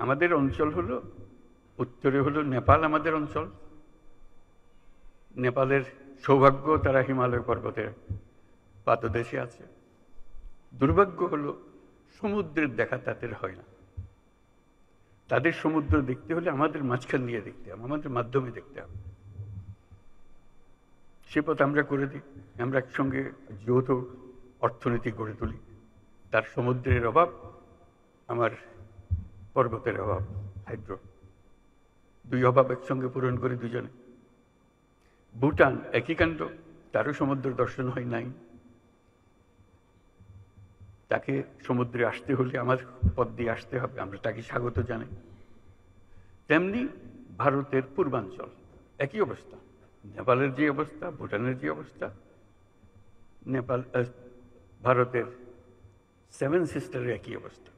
আমাদের অঞ্চল হলো উত্তরে হলো নেপাল, আমাদের অঞ্চল। নেপালের সৌভাগ্য, তারা হিমালয় পর্বতের পাদদেশে আছে। দুর্ভাগ্য হলো সমুদ্রের দেখা তাদের হয় না। তাদের সমুদ্র দেখতে হলে আমাদের মাঝখান দিয়ে দেখতে হবে, আমাদের মাধ্যমে দেখতে হবে। সে পথ আমরা করে দিই, আমরা একসঙ্গে যৌথ অর্থনীতি গড়ে তুলি। তার সমুদ্রের অভাব, আমার পর্বতের অভাব, হাইড্রো, দুই অভাব একসঙ্গে পূরণ করি দুজনে। ভুটান একই কাণ্ড, তারও সমুদ্র দর্শন হয় নাই। তাকে সমুদ্রে আসতে হলে আমার পথ দিয়ে আসতে হবে, আমরা তাকে স্বাগত জানাই। তেমনি ভারতের পূর্বাঞ্চল একই অবস্থা, নেপালের যে অবস্থা, ভুটানের যে অবস্থা, ভারতের সেভেন সিস্টারের একই অবস্থা।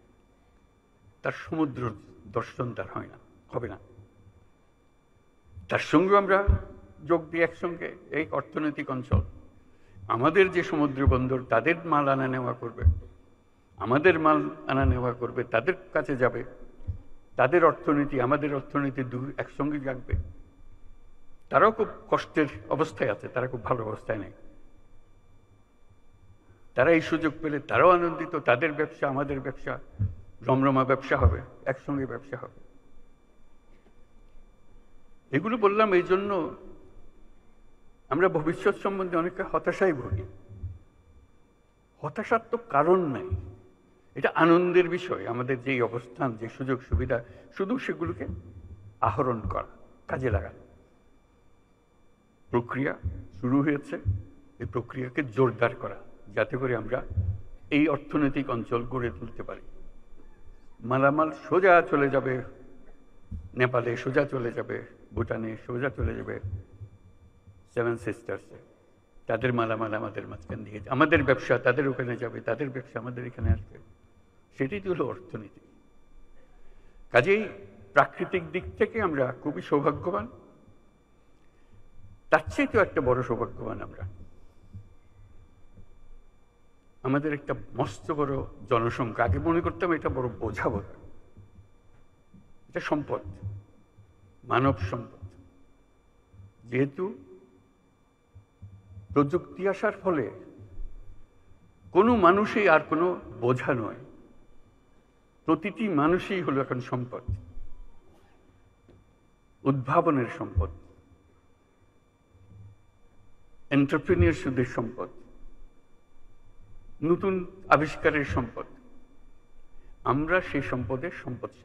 তার সমুদ্র দর্শন তার হয় না, হবে না। তার সঙ্গে আমরা যোগ দিই একসঙ্গে এই অর্থনৈতিক অঞ্চল। আমাদের যে সমুদ্র বন্দর, তাদের মাল আনা নেওয়া করবে, আমাদের মাল আনা নেওয়া করবে, তাদের কাছে যাবে। তাদের অর্থনীতি আমাদের অর্থনীতি একসঙ্গে জাগবে। তারাও খুব কষ্টের অবস্থায় আছে, তারা খুব ভালো অবস্থায় নেই। তারা এই সুযোগ পেলে তারাও আনন্দিত, তাদের ব্যবসা আমাদের ব্যবসা রমরমা ব্যবসা হবে, একসঙ্গে ব্যবসা হবে। এগুলো বললাম এই জন্য, আমরা ভবিষ্যৎ সম্বন্ধে অনেকটা হতাশায় ভুগি। হতাশার তো কারণ নাই, এটা আনন্দের বিষয়। আমাদের যেই অবস্থান, যে সুযোগ সুবিধা, শুধু সেগুলোকে আহরণ করা, কাজে লাগানো। প্রক্রিয়া শুরু হয়েছে, এই প্রক্রিয়াকে জোরদার করা, যাতে করে আমরা এই অর্থনৈতিক অঞ্চল গড়ে তুলতে পারি। মালামাল সোজা চলে যাবে নেপালে, সোজা চলে যাবে ভুটানে, সোজা চলে যাবে সেভেন সিস্টার্সে। তাদের মালামাল আমাদের মাঝখান দিয়ে, আমাদের ব্যবসা তাদের ওখানে যাবে, তাদের ব্যবসা আমাদের এখানে আসবে। সেটাই তো হলো অর্থনীতি। কাজেই প্রাকৃতিক দিক থেকে আমরা খুবই সৌভাগ্যবান। তার চেয়ে তো একটা বড় সৌভাগ্যবান আমরা, আমাদের একটা মস্ত বড় জনসংখ্যা। আগে মনে করতাম এটা বড় বোঝা বোধ, এটা সম্পদ, মানব সম্পদ। যেহেতু প্রযুক্তি আসার ফলে কোনো মানুষই আর কোনো বোঝা নয়, প্রতিটি মানুষই হলো এখন সম্পদ, উদ্ভাবনের সম্পদ, এন্টারপ্রেনিয়রশিপের সম্পদ, নতুন আবিষ্কারের সম্পদ। আমরা সেই সম্পদের সম্পদশালী।